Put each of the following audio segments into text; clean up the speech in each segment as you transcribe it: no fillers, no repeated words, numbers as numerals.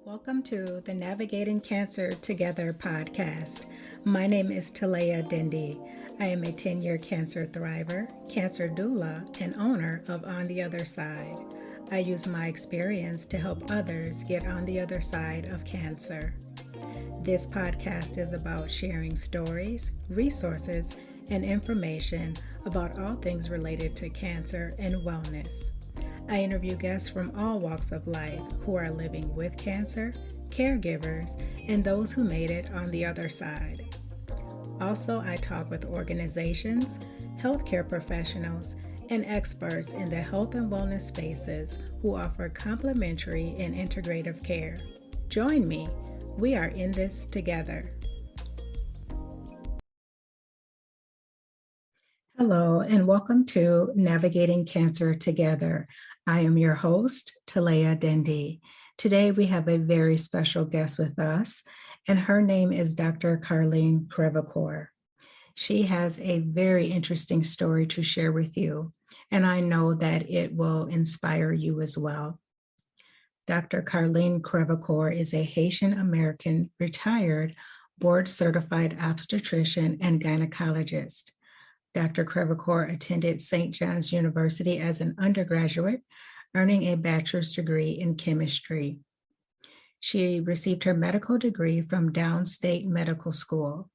Welcome to the Navigating Cancer Together podcast. My name is Talea Dendi. I am a 10-year cancer thriver, cancer doula, and owner of On the Other Side. I use my experience to help others get on the other side of cancer. This podcast is about sharing stories, resources, and information about all things related to cancer and wellness. I interview guests from all walks of life who are living with cancer, caregivers, and those who made it on the other side. Also, I talk with organizations, healthcare professionals, and experts in the health and wellness spaces who offer complementary and integrative care. Join me. We are in this together. Hello, and welcome to Navigating Cancer Together. I am your host, Talea Dendi. Today we have a very special guest with us, and her name is Dr. Carline Crevecoeur. She has a very interesting story to share with you, and I know that it will inspire you as well. Dr. Carline Crevecoeur is a Haitian-American retired board-certified obstetrician and gynecologist. Dr. Crevecoeur attended St. John's University as an undergraduate, earning a bachelor's degree in chemistry. She received her medical degree from Downstate Medical School.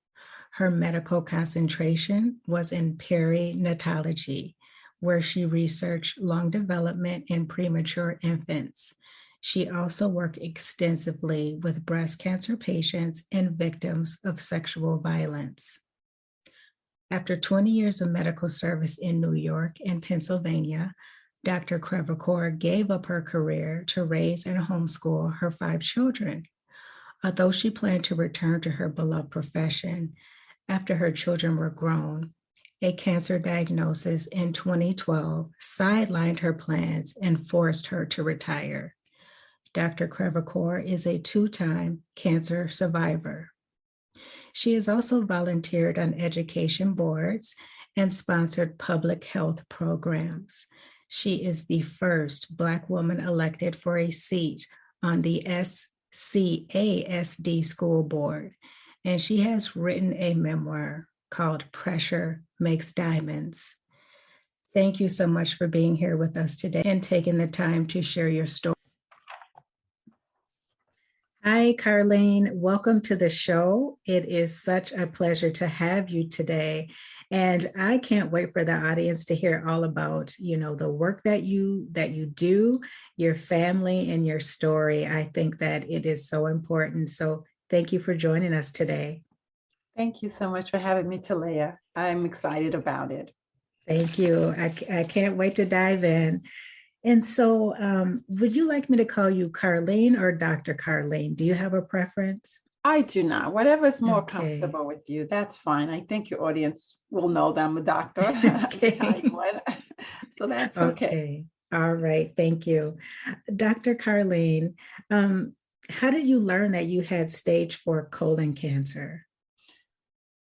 Her medical concentration was in perinatology, where she researched lung development in premature infants. She also worked extensively with breast cancer patients and victims of sexual violence. After 20 years of medical service in New York and Pennsylvania, Dr. Crevecoeur gave up her career to raise and homeschool her 5 children. Although she planned to return to her beloved profession after her children were grown, a cancer diagnosis in 2012 sidelined her plans and forced her to retire. Dr. Crevecoeur is a 2-time cancer survivor. She has also volunteered on education boards and sponsored public health programs. She is the first Black woman elected for a seat on the SCASD school board, and she has written a memoir called Pressure Makes Diamonds. Thank you so much for being here with us today and taking the time to share your story. Hi, Carline. Welcome to the show. It is such a pleasure to have you today. And I can't wait for the audience to hear all about, the work that you do, your family, and your story. I think that it is so important. So thank you for joining us today. Thank you so much for having me, Talea. I'm excited about it. Thank you. I can't wait to dive in. And so would you like me to call you Carline or Dr. Carline? Do you have a preference? I do not. Whatever is more comfortable with you, that's fine. I think your audience will know that I'm a doctor. Okay. So that's okay. All right. Thank you. Dr. Carline, how did you learn that you had stage 4 colon cancer?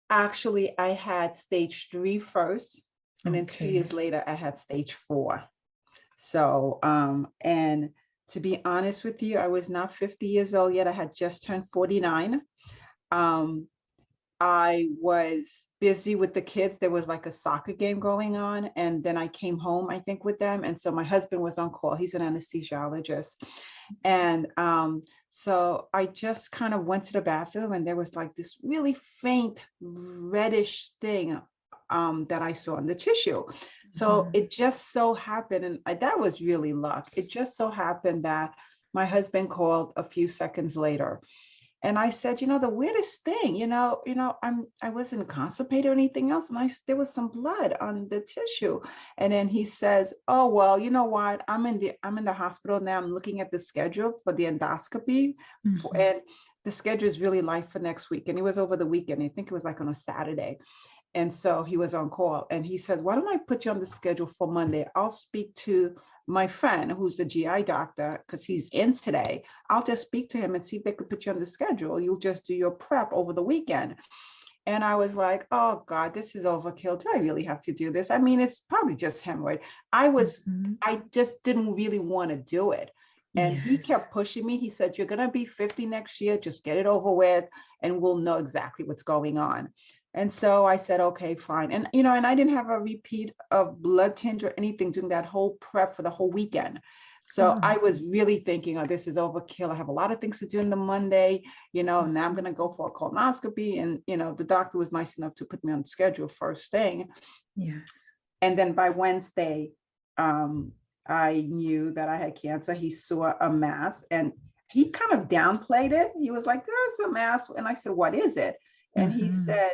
Actually, I had stage 3 first, and then 2 years later, I had stage 4. So, and to be honest with you, I was not 50 years old yet. I had just turned 49. I was busy with the kids. There was like a soccer game going on. And then I came home, I think, with them. And so my husband was on call. He's an anesthesiologist. And so I just kind of went to the bathroom, and there was like this really faint reddish thing that I saw in the tissue. So it just so happened, and that was really luck. It just so happened that my husband called a few seconds later, and I said, the weirdest thing, I wasn't constipated or anything else, and there was some blood on the tissue, and then he says, "Oh well, you know what? I'm in the hospital now. I'm looking at the schedule for the endoscopy, and the schedule is really light for next week." And it was over the weekend. I think it was like on a Saturday. And so he was on call, and he says, "Why don't I put you on the schedule for Monday? I'll speak to my friend who's the GI doctor, because he's in today. I'll just speak to him and see if they could put you on the schedule. You'll just do your prep over the weekend." And I was like, "Oh God, this is overkill. Do I really have to do this? I mean, it's probably just hemorrhoid." I just didn't really want to do it. And he Yes. kept pushing me. He said, you're going to be 50 next year. Just get it over with and we'll know exactly what's going on. And so I said, okay, fine. And, and I didn't have a repeat of blood tinge or anything during that whole prep for the whole weekend. So Oh, I was really thinking, oh, this is overkill. I have a lot of things to do in the Monday, now I'm going to go for a colonoscopy. And, the doctor was nice enough to put me on schedule first thing. yes. And then by Wednesday, I knew that I had cancer. He saw a mass and he kind of downplayed it. He was like, there's a mass. And I said, what is it? And he Mm-hmm. said,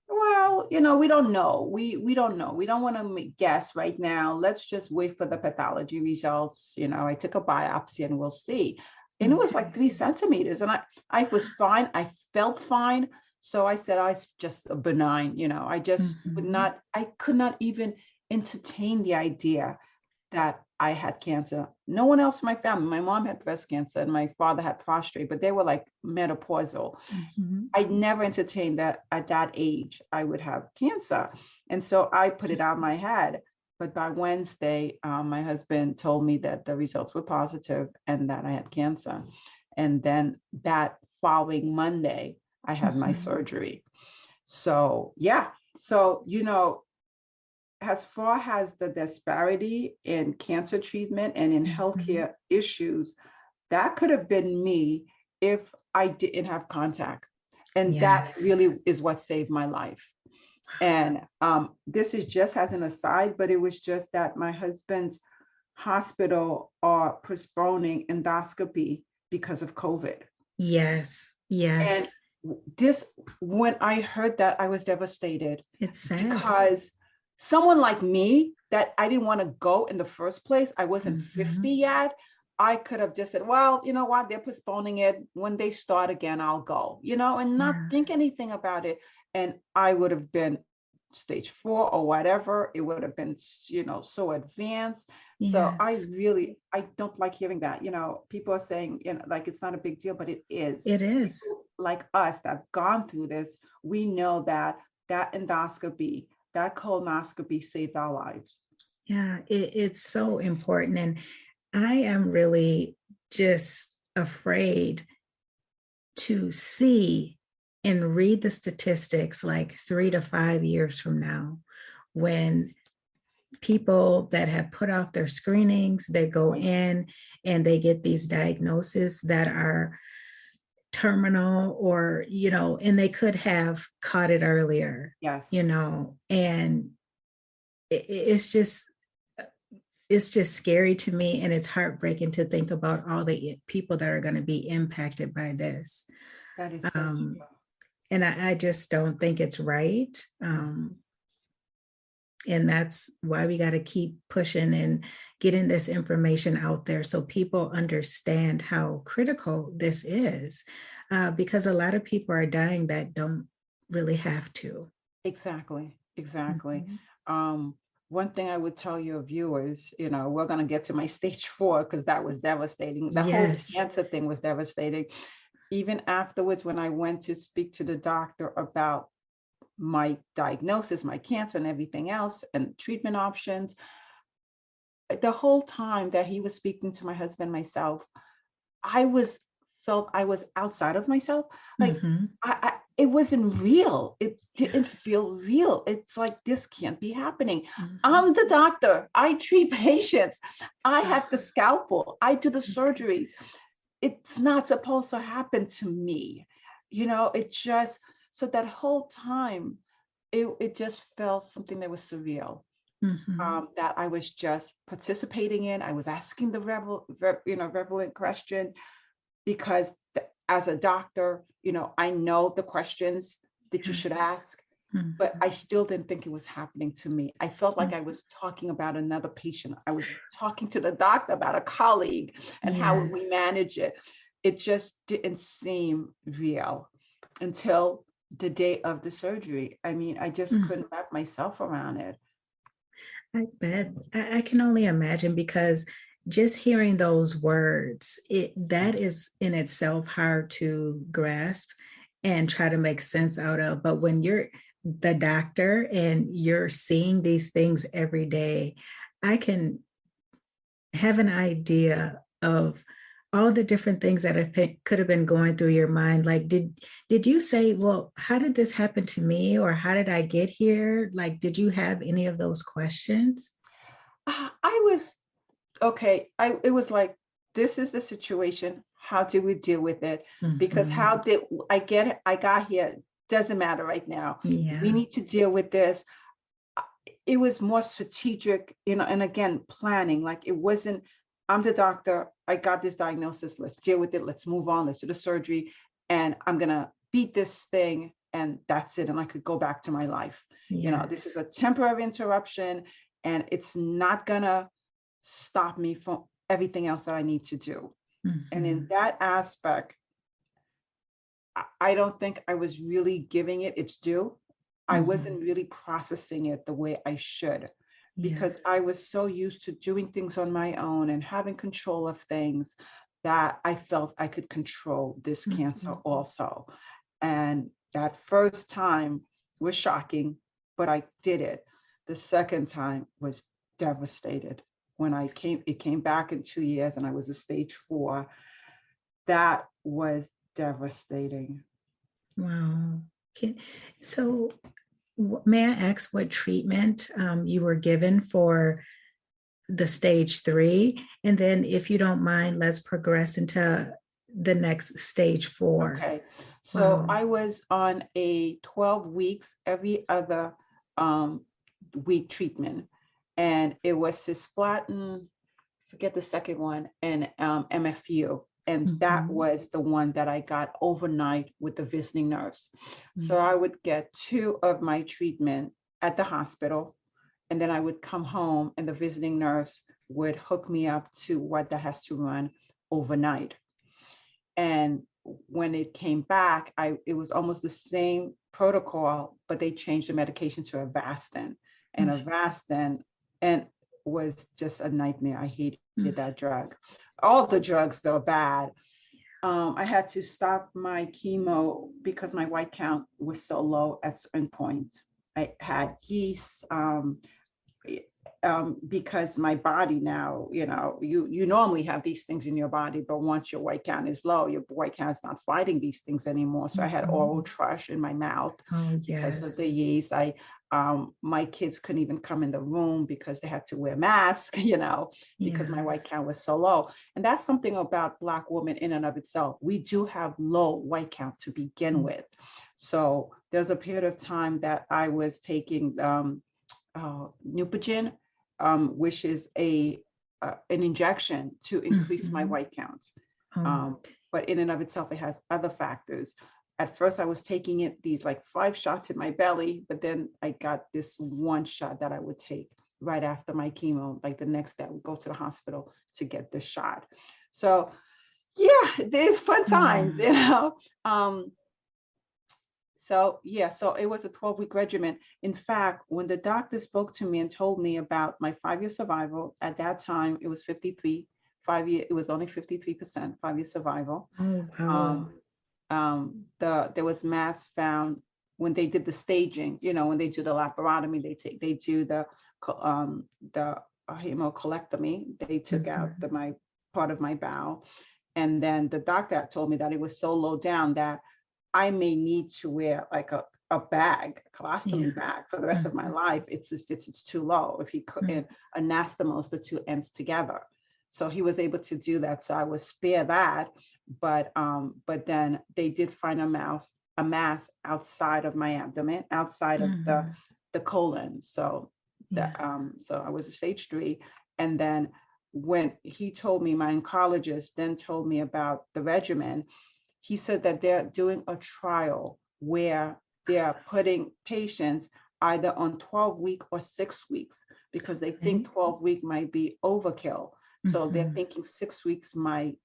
well, we don't know. We don't know. We don't want to guess right now. Let's just wait for the pathology results. I took a biopsy and we'll see. And it was like Okay. 3 centimeters. And I was fine. I felt fine. So I said, it's just a benign, I just Mm-hmm. I could not even entertain the idea that I had cancer. No one else in my family. My mom had breast cancer and my father had prostate, but they were like menopausal. Mm-hmm. I never entertained that at that age I would have cancer. And so I put it out of my head. But by Wednesday, my husband told me that the results were positive and that I had cancer. And then that following Monday, I had my Mm-hmm. surgery. So, yeah. So, as far as the disparity in cancer treatment and in Mm-hmm. healthcare issues, that could have been me if I didn't have contact. And that Yes. really is what saved my life. And this is just as an aside, but it was just that my husband's hospital are postponing endoscopy because of COVID. Yes. And Yes. this, when I heard that, I was devastated It's sad. because someone like me that I didn't want to go in the first place, I wasn't Mm-hmm. 50 yet. I could have just said, well, you know what, they're postponing it. When they start again, I'll go, and not Yeah. think anything about it. And I would have been stage 4 or whatever. It would have been, so advanced. So Yes. I don't like hearing that. People are saying, like it's not a big deal, but it is. It is. People like us that have gone through this, we know that endoscopy, that colonoscopy saved our lives. Yeah. It's so important. And I am really just afraid to see and read the statistics like 3 to 5 years from now, when people that have put off their screenings, they go Right. in and they get these diagnoses that are terminal, or and they could have caught it earlier, Yes. and it's just scary to me, and it's heartbreaking to think about all the people that are going to be impacted by this. That is so um, true. and I just don't think it's right. And that's why we got to keep pushing and getting this information out there so people understand how critical this is, because a lot of people are dying that don't really have to. Exactly. Exactly. Mhm. Um, One thing I would tell your viewers, we're going to get to my stage 4 because that was devastating. The whole Yes. cancer thing was devastating. Even afterwards, when I went to speak to the doctor about my diagnosis, my cancer, and everything else, and treatment options, the whole time that he was speaking to my husband, myself, I was felt I was outside of myself. Like Mm-hmm. it wasn't real. It didn't feel real. It's like this can't be happening. Mm-hmm. I'm the doctor. I treat patients. I have the scalpel. I do the Oh, surgeries. goodness. It's not supposed to happen to me. It just, so that whole time it just felt something that was surreal. Mm-hmm. That I was just participating in. I was asking the relevant question because as a doctor, I know the questions that you should Yes. ask, but I Mm-hmm. still didn't think it was happening to me. I felt like I Mm-hmm. was talking about another patient. I was talking to the doctor about a colleague and how would we Yes. manage it. It just didn't seem real until the day of the surgery. I mean, I just Mm. couldn't wrap myself around it. I bet. I can only imagine, because just hearing those words, that is in itself hard to grasp and try to make sense out of. But when you're the doctor and you're seeing these things every day, I can have an idea of all the different things that could have been going through your mind. Like, did you say, well, how did this happen to me? Or how did I get here? Like, did you have any of those questions? I was okay. It was like, this is the situation. How do we deal with it? Because Mhm. how did I got here doesn't matter right now. We Yeah. need to deal with this. It was more strategic, and again, planning. Like, it wasn't, I'm the doctor, I got this diagnosis, let's deal with it, let's move on, let's do the surgery, and I'm gonna beat this thing, and that's it, and I could go back to my life. This is Yes. a temporary interruption, and it's not gonna stop me from everything else that I need to do. And in Mhm. that aspect, I don't think I was really giving it its due. I Mhm. wasn't really processing it the way I should, because I Yes. was so used to doing things on my own and having control of things that I felt I could control this cancer Mhm. also. And that first time was shocking, but I did it. The second time was devastated. When it came back in 2 years and I was a stage 4. That was devastating. Wow. Can, so, may I ask what treatment you were given for the stage 3? And then, if you don't mind, let's progress into the next stage 4. Okay. So Wow. I was on a 12 weeks, every other week treatment. And it was cisplatin, forget the second one, and MFU. And that Mhm. was the one that I got overnight with the visiting nurse. So I Mhm. would get 2 of my treatment at the hospital, and then I would come home and the visiting nurse would hook me up to what that has to run overnight. And when it came back, it was almost the same protocol, but they changed the medication to Avastin. And Avastin and was just a nightmare. I hated Mhm. that drug. All the drugs are bad. I had to stop my chemo because my white count was so low at certain points. I had yeast. Because my body now, you normally have these things in your body, but once your white count is low, your white count is not fighting these things anymore. So I had oral Mhm. thrush in my mouth Oh, because of the yes. yeast. My kids couldn't even come in the room because they had to wear masks, because my white Yes. count was so low. And that's something about Black women in and of itself. We do have low white count to begin with. So there's a period of time that I was taking Neupogen, which is an injection to increase my Mhm. white count. Oh, Um, but in and of itself, it has other factors. At first, I was taking these like 5 shots in my belly, but then I got this one shot that I would take right after my chemo. Like the next day, I would go to the hospital to get this shot. So yeah, there's fun times, yeah. So it was a 12-week regimen. In fact, when the doctor spoke to me and told me about my 5-year survival, at that time it was 53, 5 year, it was only 53% 5-year survival. Oh, wow. Um, there was mass found when they did the staging, when they do the laparotomy, they do the hemocolectomy. They took out Mhm. my part of my bowel. And then the doctor told me that it was so low down that I may need to wear like a bag, a Yeah. colostomy bag for the rest of my Mhm. life. It's too low. If he couldn't anastomose the 2 ends together. So he was able to do that. So I was spare that. But then they did find a mass outside of my abdomen, outside of Mhm. the colon. So Yeah. so I was a stage 3. And then when he told me, my oncologist then told me about the regimen, he said that they're doing a trial where they're putting patients either on 12-week or 6 weeks because they think Okay. 12-week might be overkill. So they're Mhm. thinking 6 weeks might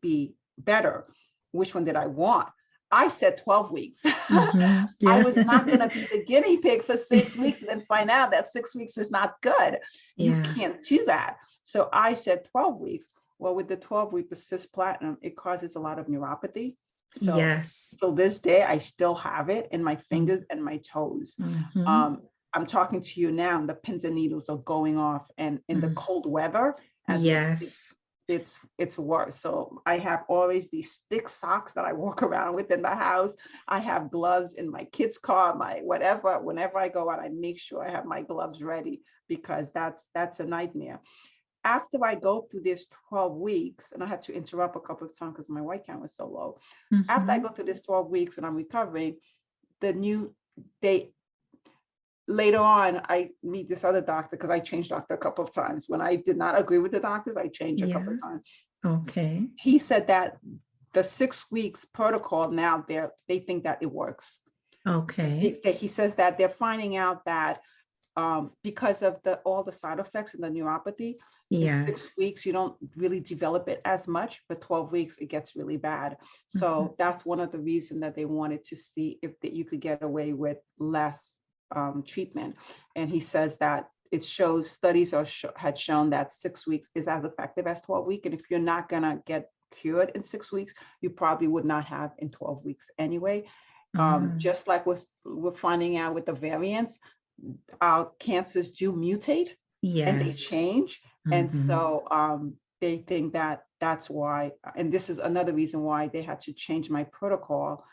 be better. Which one did I want? I said 12 weeks. Mhm. I Yeah. was not going to be the guinea pig for 6 weeks and then find out that 6 weeks is not good. You Yeah. can't do that. So I said 12 weeks. Well, with the 12-week, the cisplatin, it causes a lot of neuropathy. So Yes. till this day, I still have it in my fingers and my toes. Mm-hmm. I'm talking to you now, and the pins and needles are going off. And in the cold weather, as we're Yes. it's worse. So I have always these thick socks that I walk around with in the house. I have gloves in my kids' car, my whatever. Whenever I go out, I make sure I have my gloves ready, because that's a nightmare. After I go through this 12 weeks, and I had to interrupt a couple of times because my white count was so low. After I Mhm. go through this 12 weeks and I'm recovering, the new they later on, I meet this other doctor, because I changed doctor a couple of times. When I did not agree with the doctors, I changed a couple Yeah. of times. Okay. He said that the 6 weeks protocol now, they think that it works. Okay. He says that they're finding out that because of all the side effects and the neuropathy, in six Yes. weeks you don't really develop it as much, but 12 weeks it gets really bad. Mhm. So that's one of the reasons that they wanted to see if you could get away with less treatment. And he says that it shows studies had shown that 6 weeks is as effective as 12 weeks. And if you're not gonna get cured in 6 weeks, you probably would not have in 12 weeks anyway. Um, Just like we're finding out with the variants, our cancers do mutate and they yes. change. And Mhm. so they think that that's why, and this is another reason why they had to change my protocol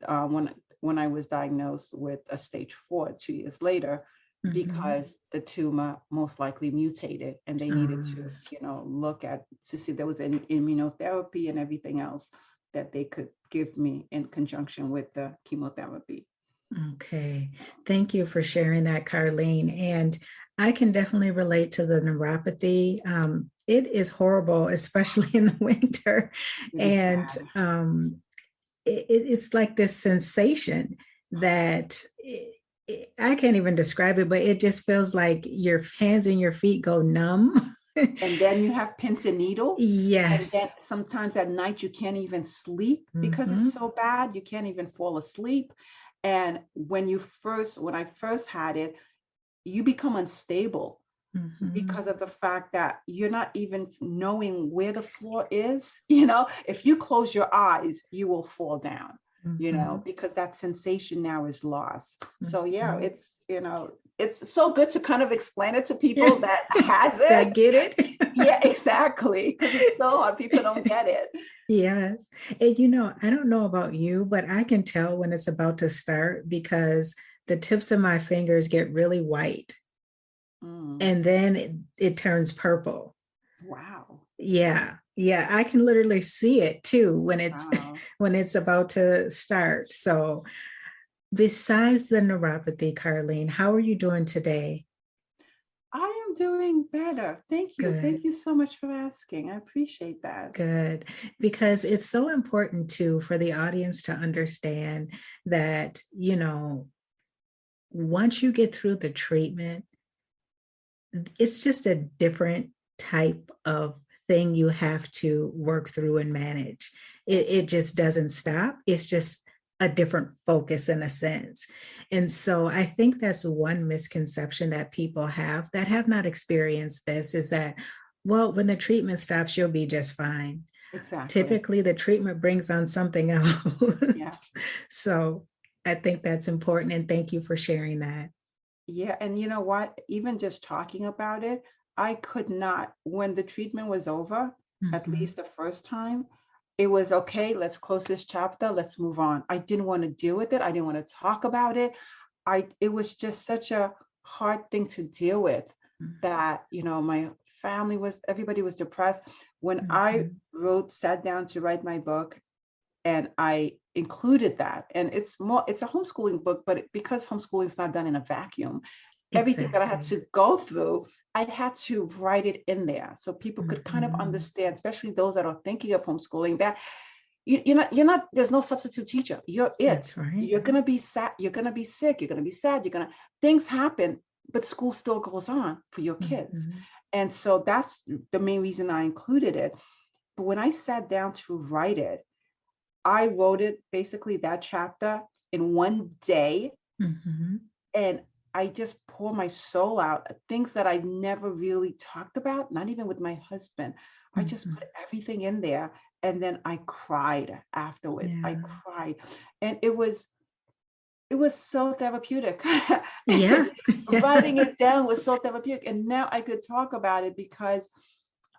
uh, when when I was diagnosed with a stage 4 2 years later, Mhm. because the tumor most likely mutated and they needed to, Um, look at to see if there was any immunotherapy and everything else that they could give me in conjunction with the chemotherapy. okay. Thank you for sharing that, Carline. And I can definitely relate to the neuropathy. It is horrible, especially in the winter. It is And bad. it's like this sensation that I can't even describe it, but it just feels like your hands and your feet go numb. And then you have pins and needle. And then Yes. sometimes at night you can't even sleep because it's Hmm. so bad. You can't even fall asleep. And when I first had it, you become unstable Hmm. because of the fact that you're not even knowing where the floor is. If you close your eyes, you will fall down, Hmm. because that sensation now is lost. So yeah, Hmm. it's so good to kind of explain it to people that has That it. get it? Yeah, exactly. Because it's so hard. People don't get it. Yes. And I don't know about you, but I can tell when it's about to start because the tips of my fingers get really white Mm, and then it turns purple. wow. Yeah. Yeah, I can literally see it too when it's Wow. when it's about to start. So, besides the neuropathy, Carline, how are you doing today? I am doing better. Thank you. Good. Thank you so much for asking. I appreciate that. Good. Because it's so important too for the audience to understand that, once you get through the treatment, it's just a different type of thing you have to work through and manage. It just doesn't stop. It's just a different focus in a sense. And so I think that's one misconception that people have that have not experienced this is that, well, when the treatment stops, you'll be just fine. Exactly. Typically, the treatment brings on something else. Yeah. So I think that's important. And thank you for sharing that. Yeah. And you know what? Even just talking about it, I could not, when the treatment was over, at Mhm. least the first time, it was okay. Let's close this chapter. Let's move on. I didn't want to deal with it. I didn't want to talk about it. It was just such a hard thing to deal with that, my everybody was depressed. When I Mhm. sat down to write my book, and I included that. And it's a homeschooling book, but because homeschooling is not done in a vacuum, everything that I had Exactly. to go through, I had to write it in there so people could kind of Mhm. understand, especially those that are thinking of homeschooling, that you're not, there's no substitute teacher. You're it. That's right. You're gonna be sad, you're gonna be sick, you're gonna be sad, things happen, but school still goes on for your kids. Mhm. And so that's the main reason I included it. But when I sat down to write it, I wrote it basically that chapter in one day, Mhm. and I just pour my soul out, things that I never really talked about, not even with my husband. I just Mhm. put everything in there, and then I cried afterwards. I Yeah. cried, and it was so therapeutic. Yeah. Writing it down was so therapeutic, and now I could talk about it because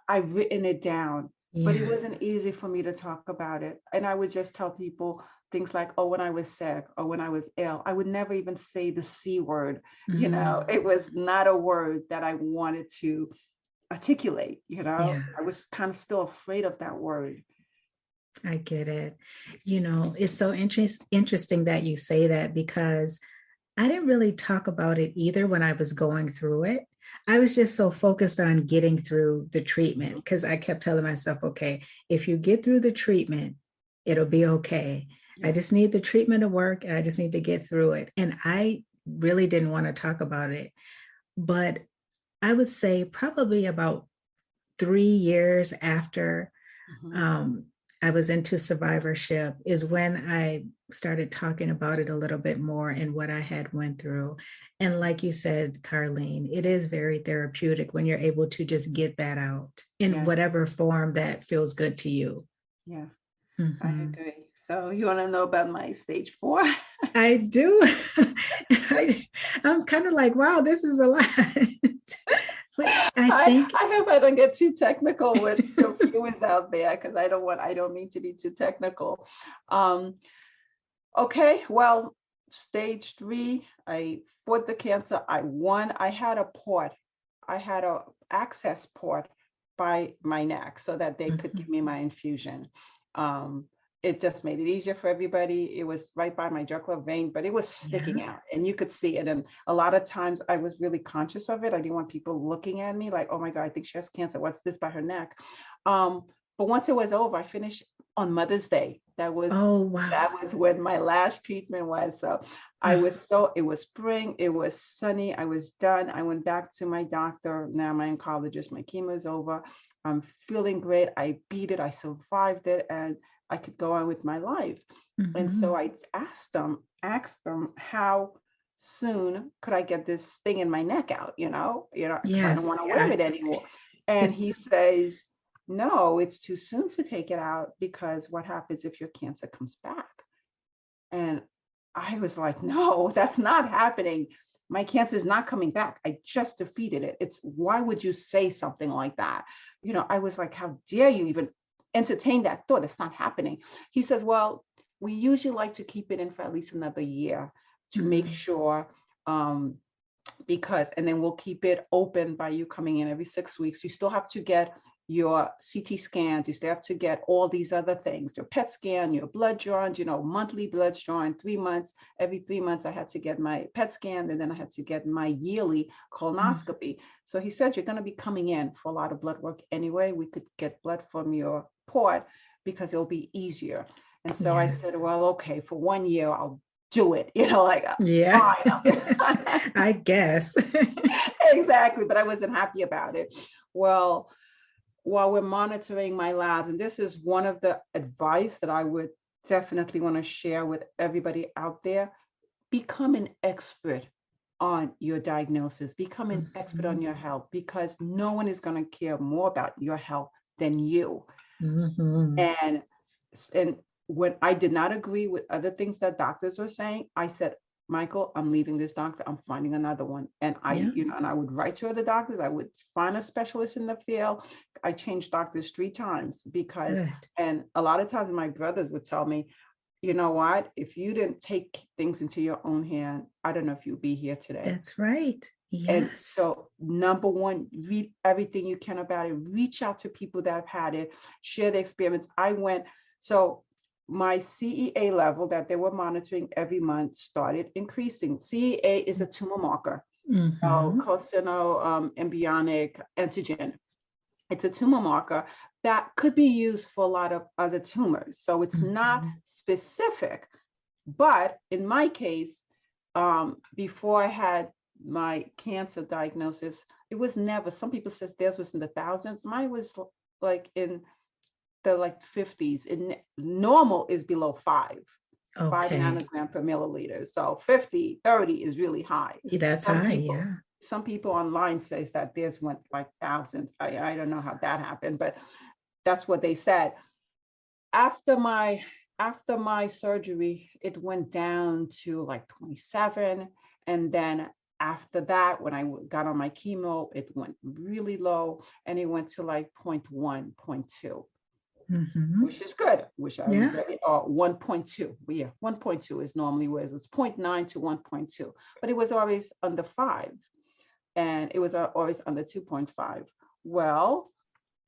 I've written it down, but it Yeah. wasn't easy for me to talk about it. And I would just tell people things like, oh, when I was sick or when I was ill, I would never even say the C word. Mm. It was not a word that I wanted to articulate. Yeah, I was kind of still afraid of that word. I get it. It's so interesting that you say that because I didn't really talk about it either when I was going through it. I was just so focused on getting through the treatment because I kept telling myself, okay, if you get through the treatment, it'll be okay. I Yeah. just need the treatment to work and I just need to get through it. And I really didn't want to talk about it. But I would say probably about 3 years after Mhm. um, I was into survivorship is when I started talking about it a little bit more and what I had went through. And like you said, Carline, it is very therapeutic when you're able to just get that out in Yes. whatever form that feels good to you. Yeah, I Mhm. agree. So you want to know about my stage 4? I do. I'm kind of like, wow, this is a lot. But I think, I hope I don't get too technical with the viewers out there because I don't mean to be too technical. Um, okay, well, stage 3, I fought the cancer. I won. I had a port. I had a access port by my neck so that they could give mhm, me my infusion. Um, it just made it easier for everybody. It was right by my jugular vein, but it was yeah, sticking out and you could see it. And a lot of times I was really conscious of it. I didn't want people looking at me like, oh my God, I think she has cancer. What's this by her neck? But once it was over, I finished on Mother's Day. oh wow. That was when my last treatment was. So it was spring, it was sunny, I was done. I went back to my doctor, now my oncologist, my chemo is over. I'm feeling great. I beat it, I survived it, and I could go on with my life. And so Mhm. I asked them how soon could I get this thing in my neck out, because I don't Yes, want to wear yeah. it anymore. And he says, no, it's too soon to take it out because what happens if your cancer comes back? And I was like, no, that's not happening. My cancer is not coming back. I just defeated it. Why would you say something like that? I was like, how dare you even entertain that thought? It's not happening. He says, well, we usually like to keep it in for at least another year to make Mm. sure, and then we'll keep it open by you coming in every 6 weeks. You still have to get your CT scans, you still have to get all these other things, your PET scan, your blood drawn, monthly blood drawn, 3 months. Every 3 months, I had to get my PET scan, and then I had to get my yearly Mm. colonoscopy. So he said, you're going to be coming in for a lot of blood work anyway. We could get blood from your port because it'll be easier. And so I said, Yes. well, okay, for 1 year, I'll do it, Yeah. fine. I guess. Exactly, but I wasn't happy about it. Well, while we're monitoring my labs, and this is one of the advice that I would definitely want to share with everybody out there, become an expert on your diagnosis, become an expert on Mhm. your health, because no one is going to care more about your health than you. Mhm. And and when I did not agree with other things that doctors were saying, I said, Michael, I'm leaving this doctor. I'm finding another one. And Yeah. I would write to other doctors. I would find a specialist in the field. I changed doctors 3 times Good. and a lot of times my brothers would tell me, you know what, if you didn't take things into your own hand, I don't know if you'd be here today. That's right. And Yes. so, number one, read everything you can about it. Reach out to people that have had it, share the experience. So my CEA level that they were monitoring every month started increasing. CEA is a tumor marker, Hmm. embryonic antigen. It's a tumor marker that could be used for a lot of other tumors. So it's not Hmm. specific, but in my case, before I had my cancer diagnosis, it was never, some people says theirs was in the thousands. Mine was like in the 50s. And normal is below five Okay. nanogram per milliliter. So 50, 30 is really high. That's Some high. people, Yeah. some people online says that theirs went like thousands. I don't know how that happened, but that's what they said. After my after my surgery, it went down to like 27, and then after that, when I got on my chemo, it went really low, and it went to like 0.1, 0.2, which is good. Wish I was Yeah. ready. Or 1.2. Well, yeah, 1.2 is normally where it was 0.9 to 1.2, but it was always under 5, and it was always under 2.5. Well,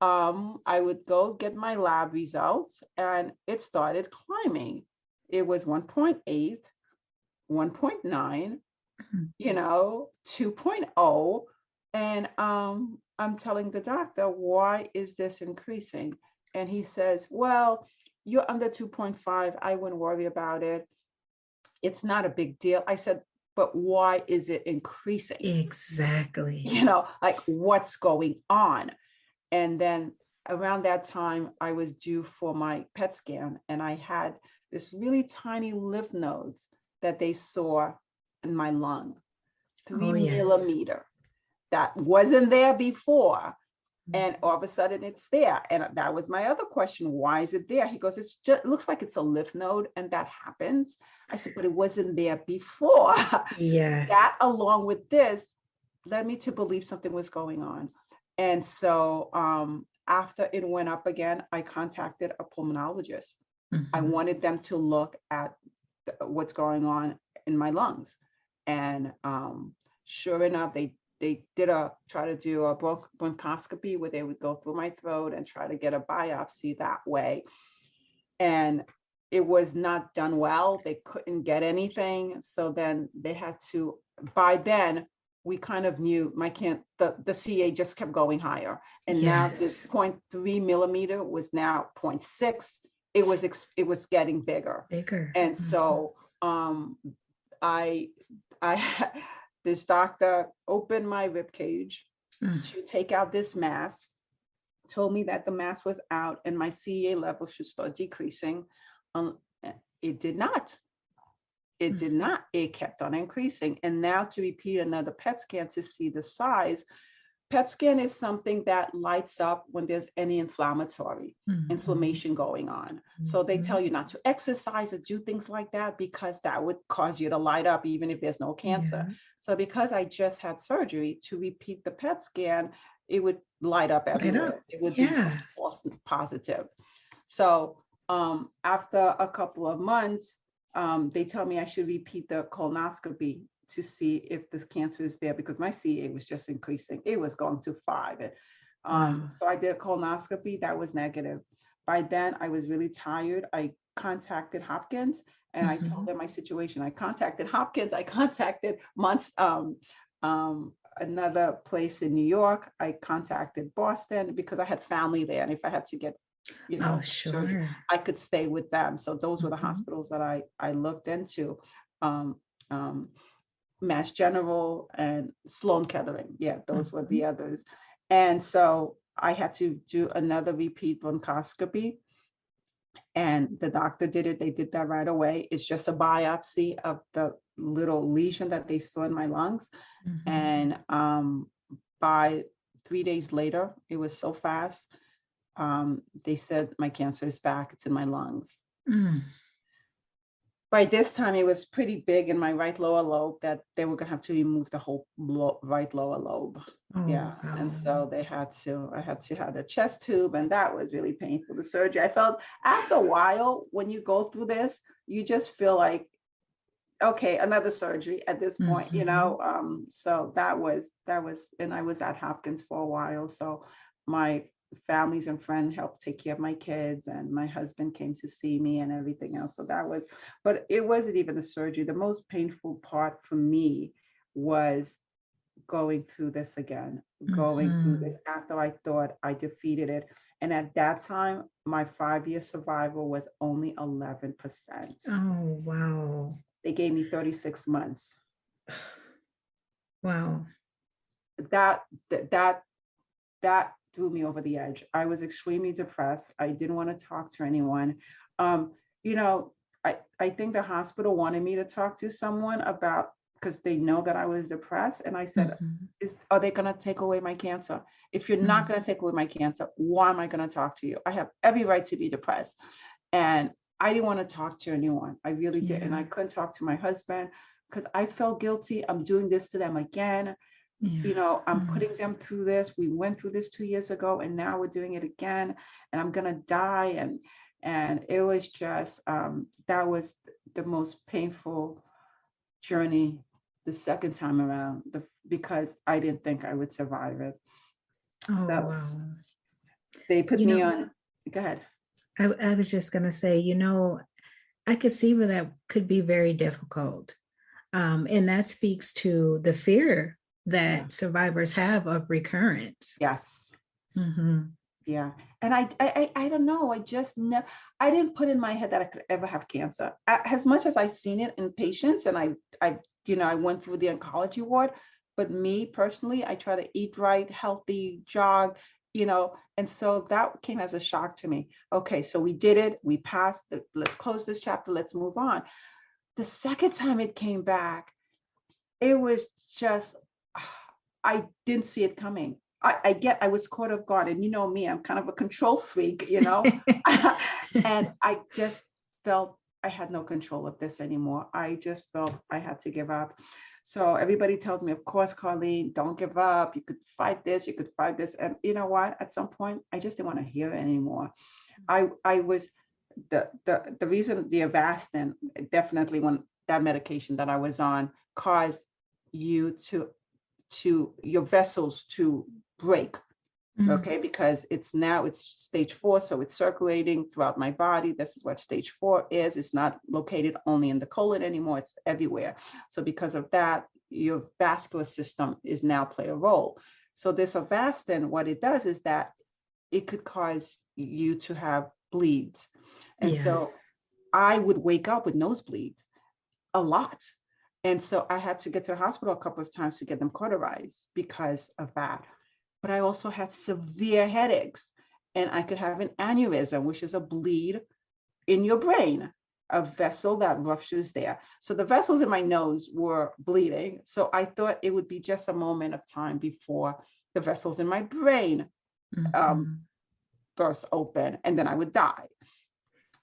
I would go get my lab results, and it started climbing. It was 1.8, 1.9, 2.0. And I'm telling the doctor, why is this increasing? And he says, well, you're under 2.5. I wouldn't worry about it. It's not a big deal. I said, but why is it increasing? Exactly. Like what's going on? And then around that time, I was due for my PET scan, and I had this really tiny lymph nodes that they saw in my lung, 3 millimeter, that wasn't there before. And all of a sudden it's there. And that was my other question. Why is it there? He goes, it looks like it's a lymph node, and that happens. I said, but it wasn't there before. Yes. That, along with this, led me to believe something was going on. And so after it went up again, I contacted a pulmonologist. I wanted them to look at what's going on in my lungs. And sure enough, they try to do a bronchoscopy, where they would go through my throat and try to get a biopsy that way. And it was not done well. They couldn't get anything. So then they had to, by then, we kind of knew the CA just kept going higher. And now this 0.3 millimeter was now 0.6. It was getting bigger. And so this doctor opened my rib cage to take out this mass, told me that the mass was out and my CEA level should start decreasing. It did not. It kept on increasing. And now to repeat another PET scan to see the size. PET scan is something that lights up when there's any inflammation going on. So they tell you not to exercise or do things like that, because that would cause you to light up even if there's no cancer. So because I just had surgery, to repeat the PET scan, it would light up everywhere. It would be false positive. So after a couple of months, they told me I should repeat the colonoscopy to see if the cancer is there, because my CA was just increasing. It was going to 5. So I did a colonoscopy that was negative. By then I was really tired. I contacted Hopkins, and I told them my situation. I contacted Hopkins. I contacted another place in New York. I contacted Boston, because I had family there. And if I had to get, surgery, I could stay with them. So those were the hospitals that I looked into. Mass General and Sloan Kettering. Yeah, those were the others. And so I had to do another repeat bronchoscopy, and the doctor did it. They did that right away. It's just a biopsy of the little lesion that they saw in my lungs. And by 3 days later, it was so fast. They said my cancer is back. It's in my lungs. By this time, it was pretty big in my right lower lobe that they were gonna have to remove the whole right lower lobe. And so I had to have a chest tube, and that was really painful, the surgery. I felt after a while, when you go through this, you just feel like, okay, another surgery at this point, so that was, and I was at Hopkins for a while. So my families and friends helped take care of my kids, and my husband came to see me and everything else. So that was, but it wasn't even the surgery. The most painful part for me was going through this again, going through this after I thought I defeated it. And at that time, my 5-year survival was only 11%. Oh, wow. They gave me 36 months. Wow. That threw me over the edge. I was extremely depressed. I didn't want to talk to anyone. I think the hospital wanted me to talk to someone about, because they know that I was depressed. And I said, are they going to take away my cancer? If you're not going to take away my cancer, why am I going to talk to you? I have every right to be depressed. And I didn't want to talk to anyone. I really did. And I couldn't talk to my husband. because I felt guilty. I'm doing this to them again. Yeah. I'm putting them through this. We went through this 2 years ago, and now we're doing it again, and I'm gonna die. And it was just that was the most painful journey the second time around, because I didn't think I would survive it. Oh, So wow. they put You me know, on. Go ahead. I was just going to say, I could see where that could be very difficult. And that speaks to the fear that Yeah. survivors have of recurrence. Yes. Mhm. Yeah. And I don't know. I didn't put in my head that I could ever have cancer. As much as I've seen it in patients, and I went through the oncology ward, but me personally, I try to eat right, healthy, jog, and so that came as a shock to me. Okay, so we did it. We passed. Let's close this chapter. Let's move on. The second time it came back, it was just, I didn't see it coming. I was caught off guard, and me, I'm kind of a control freak, and I just felt I had no control of this anymore. I just felt I had to give up. So everybody tells me, of course, Carline, don't give up. You could fight this, you could fight this. And you know what? At some point, I just didn't want to hear it anymore. I was the reason the Avastin, definitely, when that medication that I was on caused you to your vessels to break. Okay, because it's stage 4, so it's circulating throughout my body. This is what stage 4 is. It's not located only in the colon anymore, it's everywhere. So because of that, your vascular system is now play a role. So this Avastin, what it does is that it could cause you to have bleeds. And so Yes. I would wake up with nosebleeds a lot. And so I had to get to the hospital a couple of times to get them cauterized because of that. But I also had severe headaches, and I could have an aneurysm, which is a bleed in your brain, a vessel that ruptures there. So the vessels in my nose were bleeding. So I thought it would be just a moment of time before the vessels in my brain burst open, and then I would die.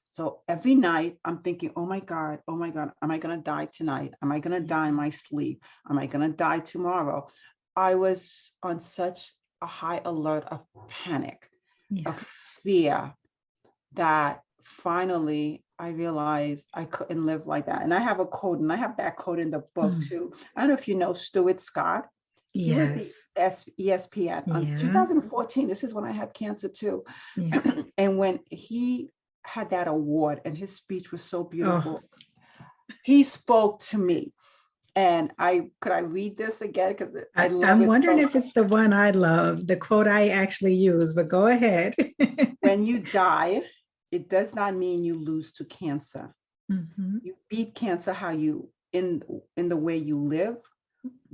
So every night I'm thinking, oh my God, am I going to die tonight? Am I going to die in my sleep? Am I going to die tomorrow? I was on such a high alert of panic, of fear, that finally I realized I couldn't live like that. And I have a quote, and I have that quote in the book too. I don't know if you know Stuart Scott. He was the ESPN on 2014. This is when I had cancer too. Yeah. And when he had that award, and his speech was so beautiful, Oh. he spoke to me. And could I read this again? Because I love I'm it wondering so if it's the one I love, the quote I actually use, but go ahead. When you die, it does not mean you lose to cancer. You beat cancer how you in the way you live,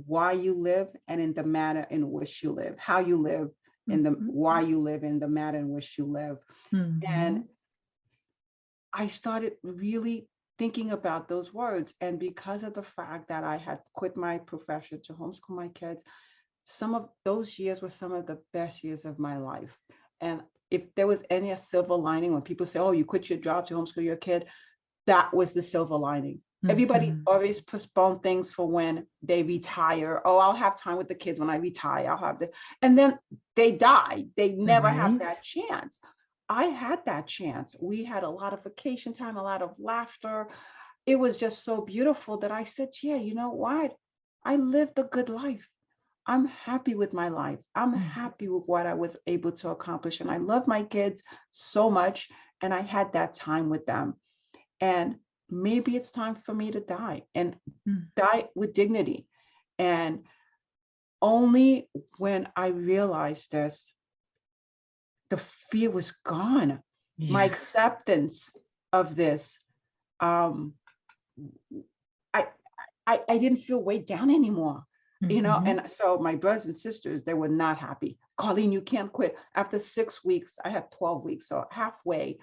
why you live, and in the manner in which you live, how you live, in the why you live, in the manner in which you live. And I started really thinking about those words. And because of the fact that I had quit my profession to homeschool my kids, some of those years were some of the best years of my life. And if there was any silver lining, when people say, oh, you quit your job to homeschool your kid, that was the silver lining. Everybody always postpone things for when they retire. Oh, I'll have time with the kids when I retire. I'll have and then they die. They never have that chance. I had that chance. We had a lot of vacation time, a lot of laughter. It was just so beautiful that I said, yeah, you know what? I lived a good life. I'm happy with my life. I'm happy with what I was able to accomplish. And I love my kids so much. And I had that time with them. And maybe it's time for me to die, and die with dignity. And only when I realized this, the fear was gone. My acceptance of this, I didn't feel weighed down anymore. And so my brothers and sisters, they were not happy. Carline, you can't quit. After 6 weeks, I had 12 weeks. So halfway,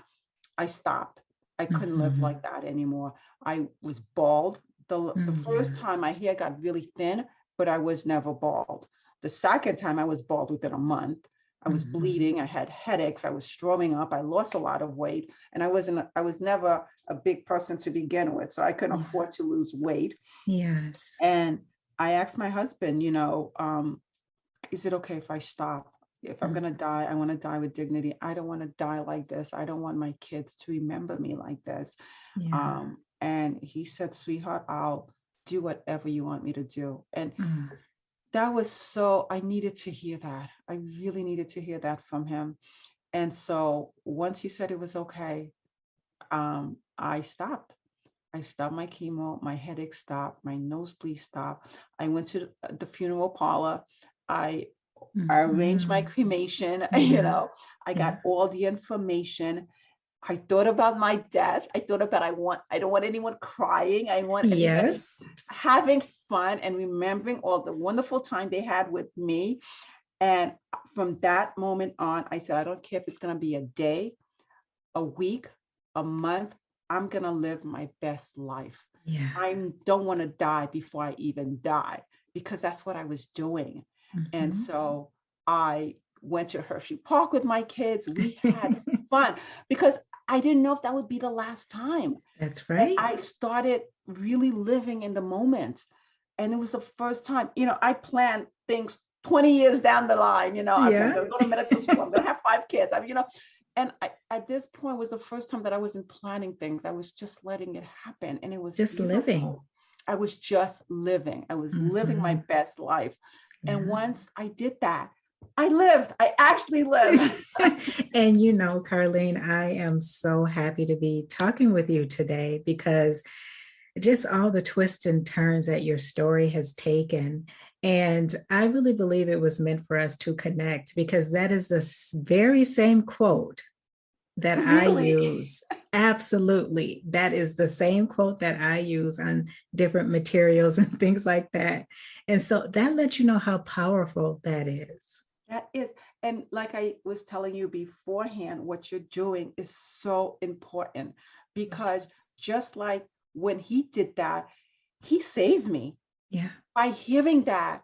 I stopped. I couldn't live like that anymore. I was bald. The first time my hair got really thin, but I was never bald. The second time I was bald within a month. I was bleeding. I had headaches. I was throwing up. I lost a lot of weight. And I was never a big person to begin with. So I couldn't afford to lose weight. Yes. And I asked my husband, is it okay if I stop? If I'm going to die, I want to die with dignity. I don't want to die like this. I don't want my kids to remember me like this. Yeah. And he said, sweetheart, I'll do whatever you want me to do. And Mm. that was I needed to hear that. I really needed to hear that from him. And so once he said it was okay, I stopped. I stopped my chemo, my headache stopped, my nosebleed stopped. I went to the funeral parlor. I arranged my cremation, Yeah. I got all the information. I thought about my death. I thought about I don't want anyone crying. I want everybody Yes. having fun and remembering all the wonderful time they had with me. And from that moment on, I said, I don't care if it's going to be a day, a week, a month, I'm going to live my best life. Yeah. I don't want to die before I even die, because that's what I was doing. And so I went to Hershey Park with my kids. We had fun because I didn't know if that would be the last time. That's And right. I started really living in the moment. And it was the first time, I planned things 20 years down the line, I'm going to go to medical school. I'm going to have 5 kids. And at this point was the first time that I wasn't planning things. I was just letting it happen. And it was Just beautiful. living. I was just living. I was living my best life. Yeah. And once I did that, I lived. I actually lived. And Carline, I am so happy to be talking with you today because just all the twists and turns that your story has taken. And I really believe it was meant for us to connect, because that is the very same quote that I use. Absolutely. That is the same quote that I use on different materials and things like that. And so that lets you know how powerful that is. That is. And like I was telling you beforehand, what you're doing is so important, because just like when he did that, he saved me. Yeah. By hearing that,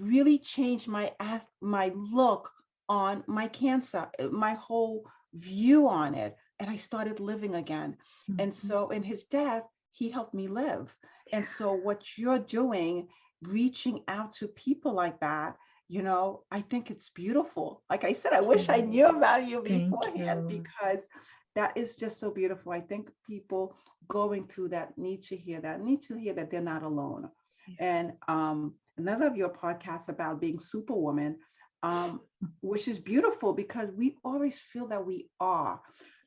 really changed my look on my cancer, my whole view on it. And I started living again. And so in his death, he helped me live. And so what you're doing, reaching out to people like that, I think it's beautiful. Like I said, I wish I knew about you beforehand, because that is just so beautiful. I think people going through that need to hear that they're not alone. And another of your podcasts about being superwoman, which is beautiful, because we always feel that we are.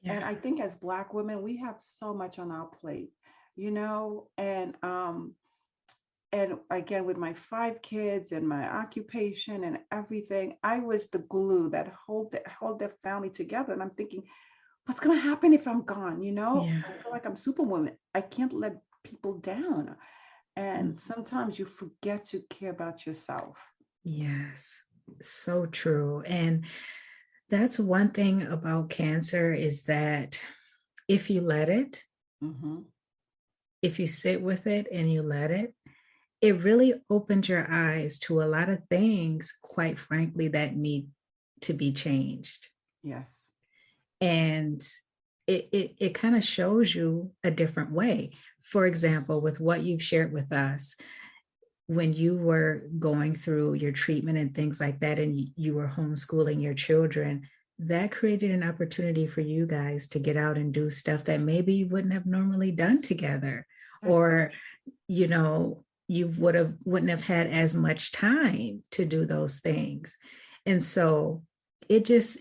Yeah. And I think as Black women, we have so much on our plate, and again, with my 5 kids and my occupation and everything, I was the glue that hold their family together. And I'm thinking, what's going to happen if I'm gone? I feel like I'm superwoman. I can't let people down. And sometimes you forget to care about yourself. Yes, so true. And that's one thing about cancer, is that if you let it, if you sit with it and you let it, it really opens your eyes to a lot of things, quite frankly, that need to be changed. Yes. And it kind of shows you a different way. For example, with what you've shared with us, when you were going through your treatment and things like that, and you were homeschooling your children, that created an opportunity for you guys to get out and do stuff that maybe you wouldn't have normally done together. That's or, you wouldn't have had as much time to do those things. And so it just,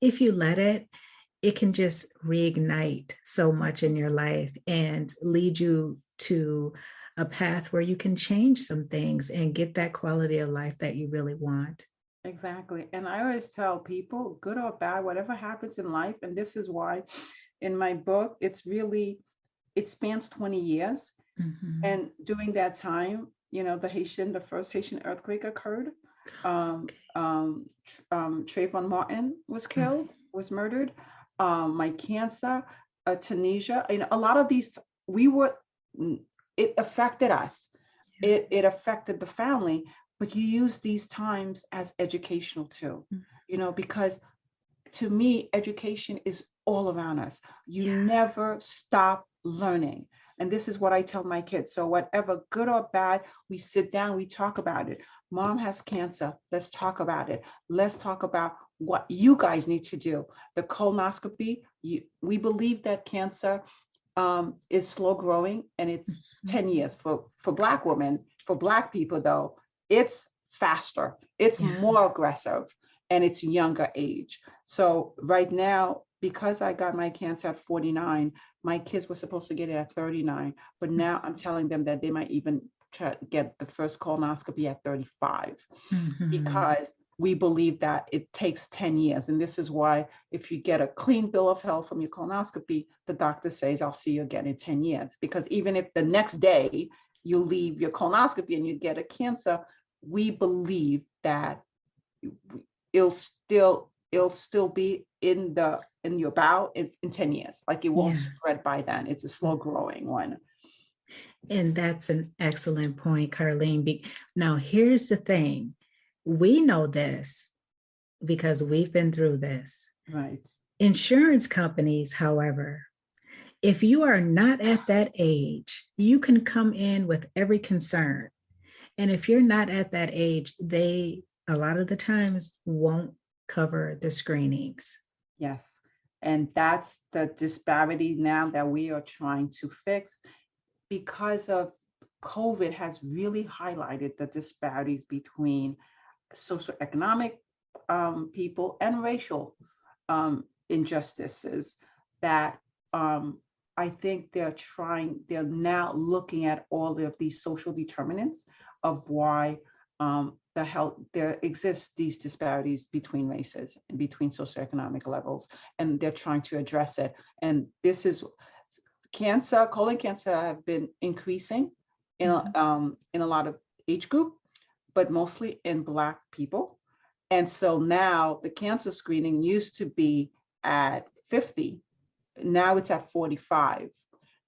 if you let it, it can just reignite so much in your life and lead you to a path where you can change some things and get that quality of life that you really want. Exactly. And I always tell people, good or bad, whatever happens in life, and this is why in my book, it spans 20 years. And during that time, the first Haitian earthquake occurred. Trayvon Martin was killed, was murdered. My cancer, Tunisia, a lot of these, it affected us. It affected the family, but you use these times as educational too. because to me, education is all around us. You Yeah. never stop learning. And this is what I tell my kids. So whatever, good or bad, we sit down, we talk about it. Mom has cancer. Let's talk about it. Let's talk about what you guys need to do. The colonoscopy, we believe that cancer is slow growing, and it's 10 years. For Black women, for Black people, though, it's faster. It's more aggressive, and it's younger age. So right now, because I got my cancer at 49, my kids were supposed to get it at 39, but now I'm telling them that they might even try to get the first colonoscopy at 35, because we believe that it takes 10 years. And this is why if you get a clean bill of health from your colonoscopy, the doctor says, I'll see you again in 10 years. Because even if the next day you leave your colonoscopy and you get a cancer, we believe that it'll still be in your bowel in 10 years. Like, it won't spread by then. It's a slow growing one. And that's an excellent point, Carline. Now, here's the thing. We know this because we've been through this. Right. Insurance companies, however, if you are not at that age, you can come in with every concern. And if you're not at that age, they, a lot of the times, won't cover the screenings. Yes. And that's the disparity now that we are trying to fix, because of COVID has really highlighted the disparities between socioeconomic people and racial injustices that I think they're now looking at all of these social determinants of why there exists these disparities between races and between socioeconomic levels, and they're trying to address it. And this is colon cancer have been increasing in a lot of age group, but mostly in Black people. And so now the cancer screening used to be at 50. Now it's at 45.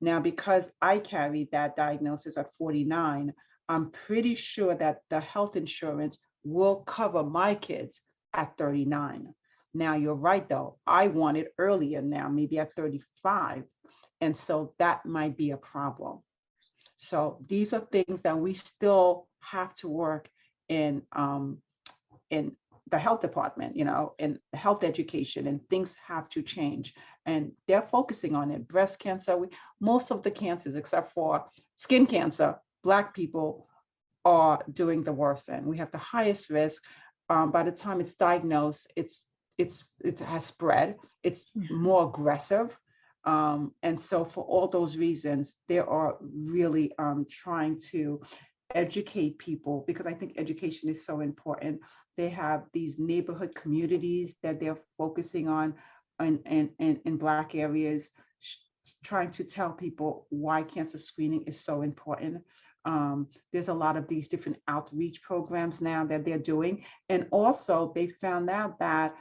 Now, because I carried that diagnosis at 49, I'm pretty sure that the health insurance will cover my kids at 39. Now, you're right, though. I want it earlier now, maybe at 35. And so that might be a problem. So these are things that we still have to work in the health department, in health education, and things have to change. And they're focusing on it. Breast cancer, most of the cancers, except for skin cancer, Black people are doing the worst. And we have the highest risk. By the time it's diagnosed, it has spread. It's more aggressive. And so for all those reasons, they are really trying to educate people, because I think education is so important. They have these neighborhood communities that they're focusing on in Black areas, trying to tell people why cancer screening is so important. There's a lot of these different outreach programs now that they're doing. And also they found out that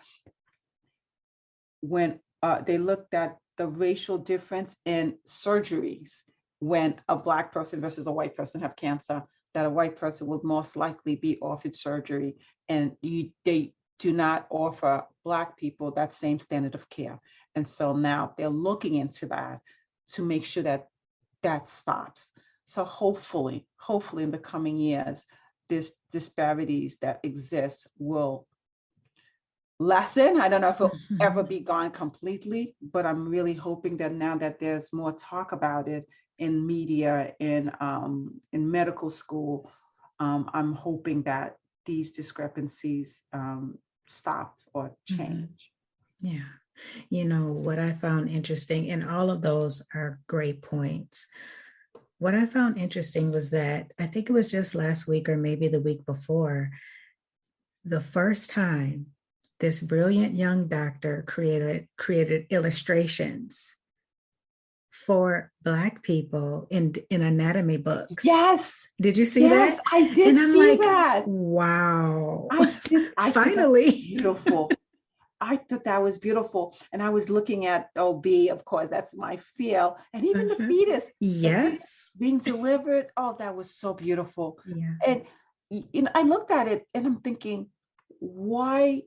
when they looked at the racial difference in surgeries, when a Black person versus a white person have cancer, that a white person would most likely be offered surgery, and they do not offer Black people that same standard of care. And so now they're looking into that to make sure that stops. So hopefully in the coming years, this disparities that exist will lessen. I don't know if it'll ever be gone completely, but I'm really hoping that now that there's more talk about it in media, in medical school, I'm hoping that these discrepancies stop or change. Yeah. What I found interesting, and all of those are great points. What I found interesting was that I think it was just last week or maybe the week before, the first time this brilliant young doctor created illustrations for Black people in anatomy books. Yes. Did you see that? Yes, I did. And I'm see like, that. Wow. I Finally. Beautiful. I thought that was beautiful. And I was looking at OB, of course, that's my field. And even the fetus. Yes. Being delivered. Oh, that was so beautiful. Yeah. And I looked at it and I'm thinking, why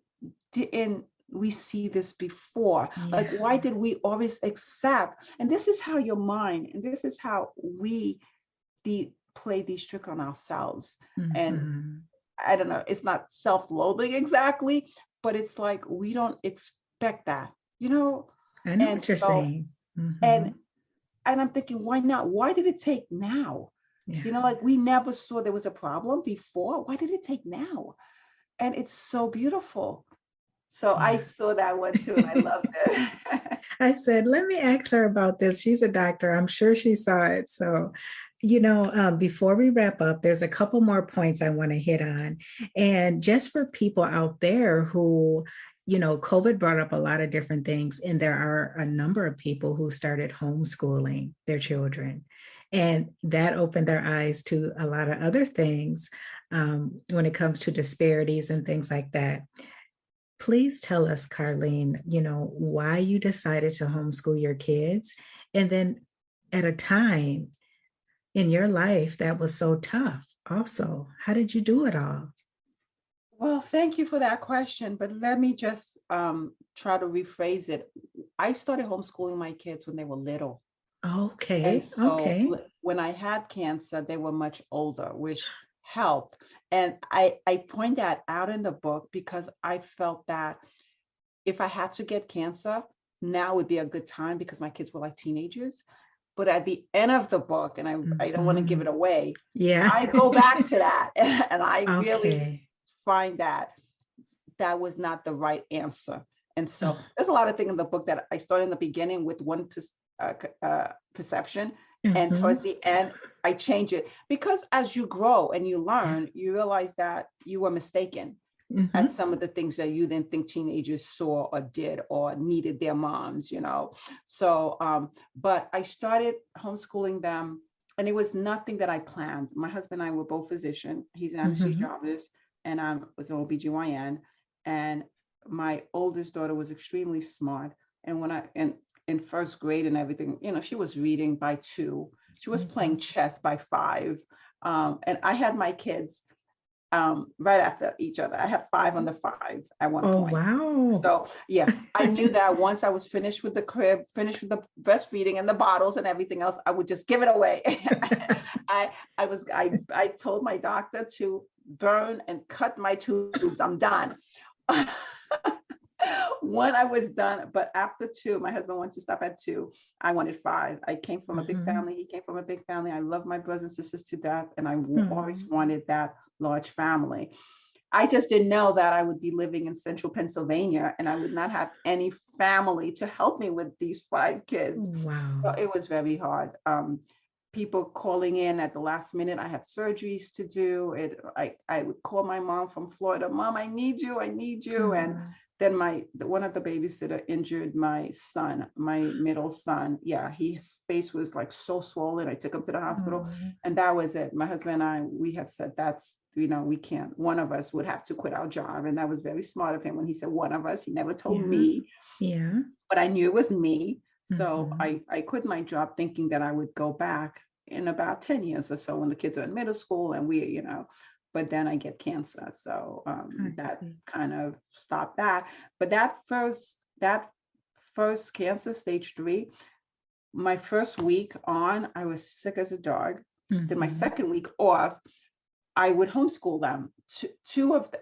didn't we see this before? Like, Yeah. why did we always accept? And this is how your mind, and this is how we play these tricks on ourselves. And Mhm. I don't know, it's not self-loathing exactly, but it's like we don't expect that, you know? I know And what you're so, saying. and Mhm. and I'm thinking, why not? Why did it take now? Yeah. You know, like we never saw there was a problem before. Why did it take now? And it's so beautiful. So I Yeah. saw that one too, and I loved it. I said, let me ask her about this. She's a doctor. I'm sure she saw it. So, before we wrap up, there's a couple more points I want to hit on. And just for people out there who, COVID brought up a lot of different things. And there are a number of people who started homeschooling their children. And that opened their eyes to a lot of other things when it comes to disparities and things like that. Please tell us, Carline, why you decided to homeschool your kids. And then at a time in your life that was so tough, also, how did you do it all? Well, thank you for that question, but let me just try to rephrase it. I started homeschooling my kids when they were little. And Okay. so Okay. when I had cancer, they were much older, which helped. And I point that out in the book because I felt that if I had to get cancer, now would be a good time because my kids were like teenagers. But at the end of the book, and I don't want to give it Mhm. away, Yeah. I go back to that and I really Okay. find that that was not the right answer. And so Oh. there's a lot of things in the book that I started in the beginning with one perception. And towards Mhm. the end, I change it because as you grow and you Yeah. learn, you realize that you were mistaken at Mhm. some of the things that you didn't think teenagers saw or did or needed their moms, you know. So, but I started homeschooling them, and it was nothing that I planned. My husband and I were both physicians. He's an Mhm. anesthesiologist, and I was an OBGYN. And my oldest daughter was extremely smart. And when I in first grade and everything, you know, she was reading by 2. She was playing Mhm. chess by 5. And I had my kids right after each other. I had 5 under 5 at one Oh, point. wow. So yeah, I knew that once I was finished with the crib, finished with the breastfeeding and the bottles and everything else, I would just give it away. I told my doctor to burn and cut my tubes. I'm done. When I was done, but after 2, my husband wanted to stop at 2. I wanted 5. I came from a big Mhm. family. He came from a big family. I love my brothers and sisters to death, and I always Mhm. wanted that large family. I just didn't know that I would be living in central Pennsylvania and I would not have any family to help me with these 5 kids. So Wow. it was very hard. People calling in at the last minute. I had surgeries to do. I would call my mom from Florida. Mom, I need you. I need you. And Oh. then one of the babysitter injured my son, my middle son. Yeah, his face was like so swollen. I took him to the hospital, Oh. and that was it. My husband and I, we had said that's, you know, we can't. One of us would have to quit our job, and that was very smart of him when he said one of us. He never told Yeah. me, Yeah. but I knew it was me. So Mhm. I quit my job thinking that I would go back in about 10 years or so when the kids are in middle school and we, you know, but then I get cancer. So I that see. kind of stopped that. But that first cancer, stage 3, my first week on, I was sick as a dog. Then my Mhm. second week off, I would homeschool them.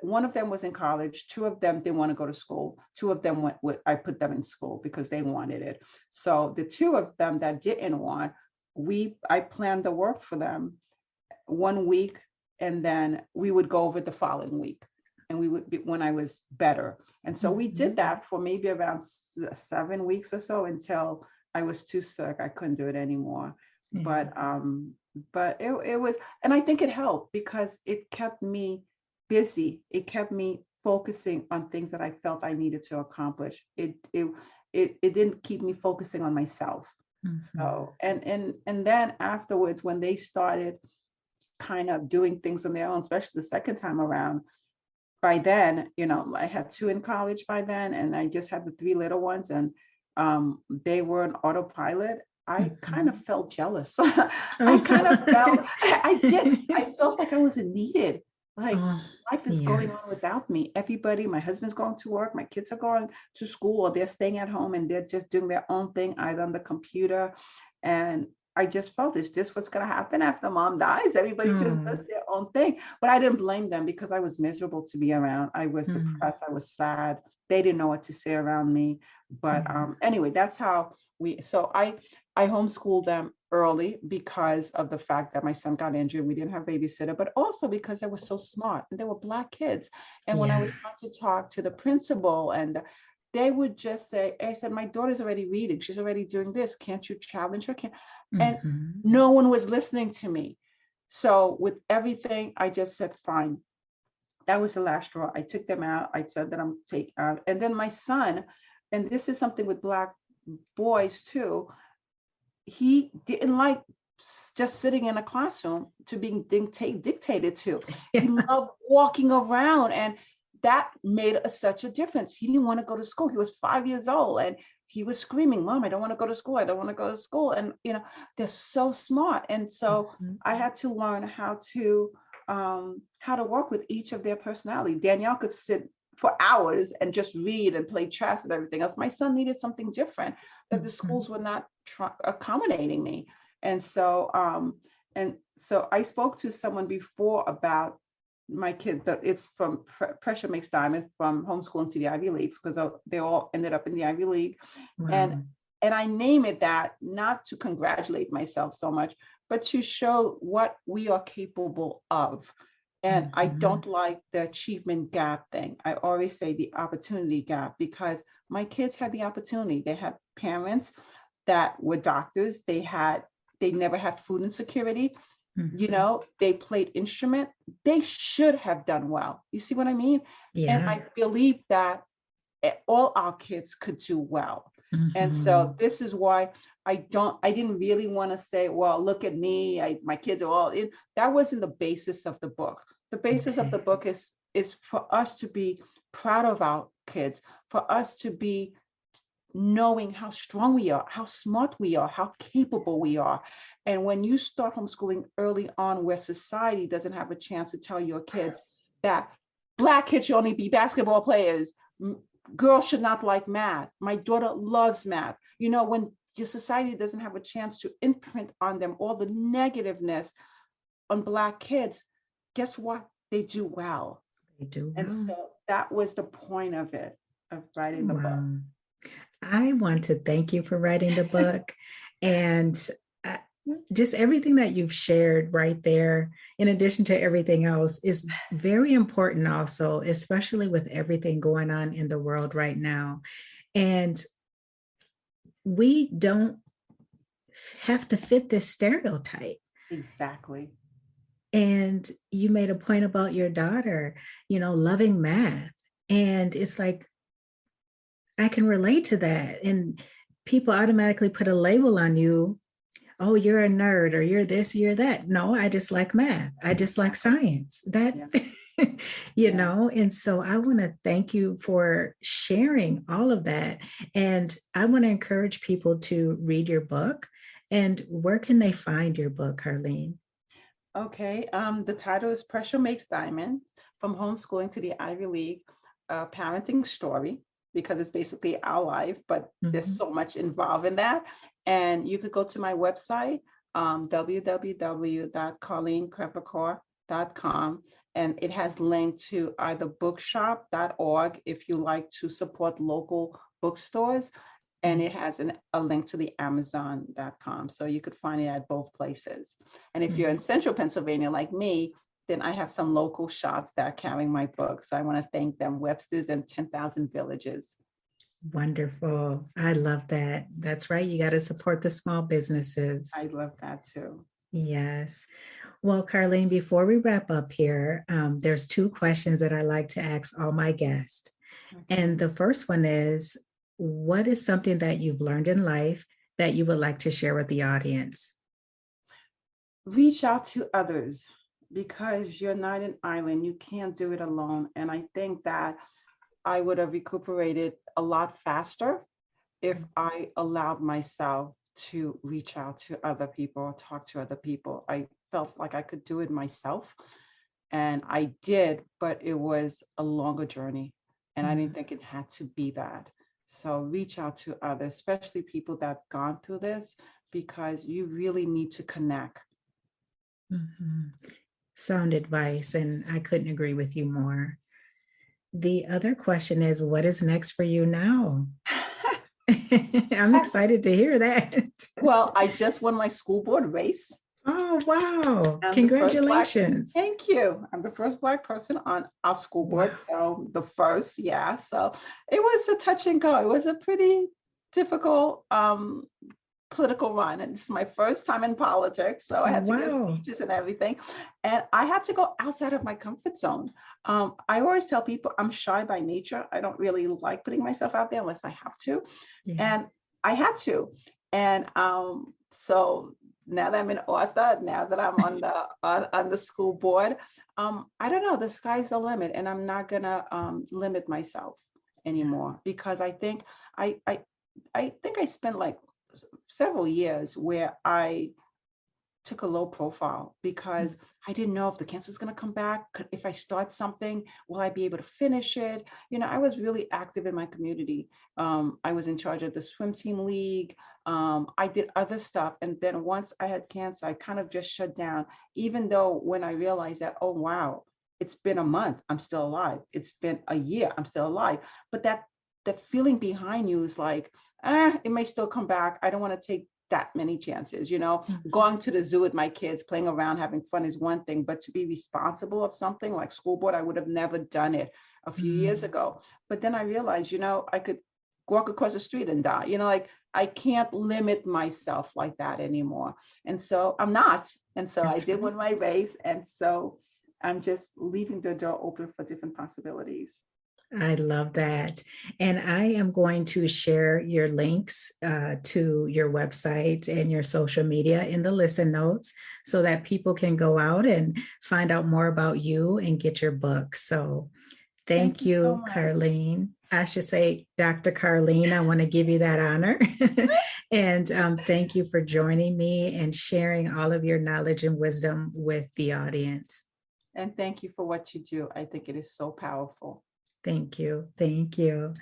One of them was in college. 2 of them didn't want to go to school. 2 of them I put them in school because they wanted it. So the 2 of them that didn't want, I planned the work for them one week, and then we would go over the following week, and we would be when I was better. And so we did Mhm. that for maybe around 7 weeks or so until I was too sick. I couldn't do it anymore. Yeah. But it was, and I think it helped because it kept me busy. It kept me focusing on things that I felt I needed to accomplish. It didn't keep me focusing on myself. Mhm. So and then afterwards, when they started kind of doing things on their own, especially the second time around, by then, you know, I had 2 in college by then, and I just had the 3 little ones, and they were an autopilot. I kind of Mhm. felt jealous. Oh. I felt like I wasn't needed. Like, Oh, life is going on yes. without me. Everybody, my husband's going to work, my kids are going to school, or they're staying at home and they're just doing their own thing, either on the computer. And I just felt, is this what's going to happen after mom dies? Everybody just Oh, does their own thing. But I didn't blame them because I was miserable to be around. I was mm, depressed. I was sad. They didn't know what to say around me. But yeah. anyway, that's how so I homeschooled them early because of the fact that my son got injured. We didn't have a babysitter, but also because they were so smart and they were Black kids. And when I Yeah. was trying to talk to the principal, and they would just say, I said, my daughter's already reading. She's already doing this. Can't you challenge her? And Hmm. no one was listening to me. So with everything, I just said, fine. That was the last straw. I took them out. I said that I'm take out. And then my son, and this is something with Black boys too, he didn't like just sitting in a classroom to being dictated to. He Yeah. loved walking around, and that made such a difference. He didn't want to go to school. He was 5 years old, and he was screaming, "Mom, I don't want to go to school. I don't want to go to school." And they're so smart, and so Mhm. I had to learn how to work with each of their personality. Danielle could sit for hours and just read and play chess and everything else. My son needed something different, that the Mhm. schools were not accommodating me. And so I spoke to someone before about my kid, that it's from Pressure Makes Diamond, from homeschooling to the Ivy Leagues, because they all ended up in the Ivy League. And Wow. and I name it that not to congratulate myself so much, but to show what we are capable of. And I Mhm. don't like the achievement gap thing. I always say the opportunity gap, because my kids had the opportunity. They had parents that were doctors. They never had food insecurity. Mhm. They played instrument. They should have done well. You see what I mean? And Yeah. I believe that all our kids could do well. And so Mhm. this is why I didn't really want to say, well, look at me, my kids are all in. That wasn't the basis of the book. The basis of Okay. the book is for us to be proud of our kids, for us to be knowing how strong we are, how smart we are, how capable we are. And when you start homeschooling early on, where society doesn't have a chance to tell your kids that Black kids should only be basketball players, girls should not like math. My daughter loves math. When your society doesn't have a chance to imprint on them all the negativeness on Black kids, guess what? They do well. They do And well. so that was the point of writing the book. Wow. I want to thank you for writing the book, and uh, just everything that you've shared right there, in addition to everything else, is very important also, especially with everything going on in the world right now. And we don't have to fit this stereotype. Exactly. And you made a point about your daughter, loving math. And it's like, I can relate to that. And people automatically put a label on you. Oh, you're a nerd, or you're this, you're that. No, I just like math. I just like Exactly. science. That, Yeah. Yeah. and so I want to thank you for sharing all of that. And I want to encourage people to read your book. And where can they find your book, Carline? Okay. The title is Pressure Makes Diamonds: From Homeschooling to the Ivy League, a parenting story, because it's basically our life, but there's Mhm. so much involved in that. And you could go to my website, www.carlinecrevecoeur.com, and it has linked to either bookshop.org if you like to support local bookstores, and it has a link to the Amazon.com. So you could find it at both places. And if you're in Mm. central Pennsylvania like me, then I have some local shops that are carrying my book. So I want to thank them, Webster's and 10,000 Villages. Wonderful. I love that. That's right. You got to support the small businesses. I love that too. Yes. Well, Carline, before we wrap up here, there's two questions that I like to ask all my guests. And Okay. the first one is, what is something that you've learned in life that you would like to share with the audience? Reach out to others, because you're not an island. You can't do it alone. And I think that I would have recuperated a lot faster if I allowed myself to reach out to other people or talk to other people. I felt like I could do it myself. And I did, but it was a longer journey. And I didn't think it had to be that. So reach out to others, especially people that have gone through this, because you really need to connect. Mhm. Sound advice, and I couldn't agree with you more. The other question is, what is next for you now? I'm excited to hear that. Well, I just won my school board race. Oh, wow. I'm the first Black, Congratulations. thank you. I'm the first Black person on our school board. Wow. So the first, yeah. So it was a touch and go. It was a pretty difficult political run. And this is my first time in politics. So I had to give Wow. speeches and everything. And I had to go outside of my comfort zone. I always tell people I'm shy by nature. I don't really like putting myself out there unless I have to. Yeah. And I had to. And so now that I'm an author, now that I'm on the school board, I don't know, the sky's the limit, and I'm not gonna limit myself anymore, because I think I spent like several years where I took a low profile because I didn't know if the cancer was going to come back. If I start something, will I be able to finish it? I was really active in my community. I was in charge of the swim team league. I did other stuff. And then once I had cancer, I kind of just shut down, even though when I realized that, oh, wow, it's been a month, I'm still alive. It's been a year, I'm still alive. But that feeling behind you is like, it may still come back. I don't want to take that many chances. Going to the zoo with my kids, playing around, having fun is one thing, but to be responsible of something like school board, I would have never done it a few years ago. But then I realized, I could walk across the street and die. Like, I can't limit myself like that anymore. And so I'm not. And so I did win my race. And so I'm just leaving the door open for different possibilities. I love that. And I am going to share your links to your website and your social media in the listen notes so that people can go out and find out more about you and get your book. So thank you, so much. Carline. I should say, Dr. Carline, I want to give you that honor. And thank you for joining me and sharing all of your knowledge and wisdom with the audience. And thank you for what you do. I think it is so powerful. Thank you. Thank you.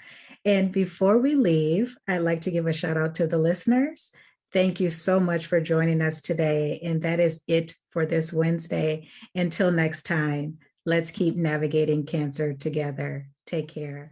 And before we leave, I'd like to give a shout out to the listeners. Thank you so much for joining us today. And that is it for this Wednesday. Until next time, let's keep navigating cancer together. Take care.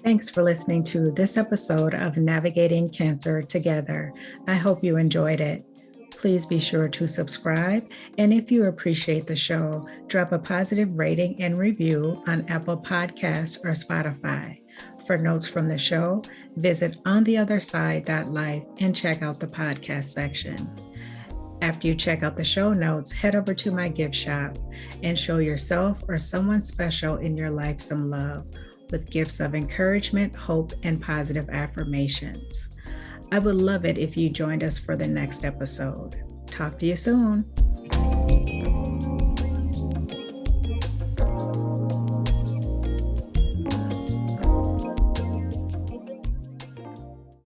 Thanks for listening to this episode of Navigating Cancer Together. I hope you enjoyed it. Please be sure to subscribe. And if you appreciate the show, drop a positive rating and review on Apple Podcasts or Spotify. For notes from the show, visit ontheotherside.life and check out the podcast section. After you check out the show notes, head over to my gift shop and show yourself or someone special in your life some love with gifts of encouragement, hope, and positive affirmations. I would love it if you joined us for the next episode. Talk to you soon.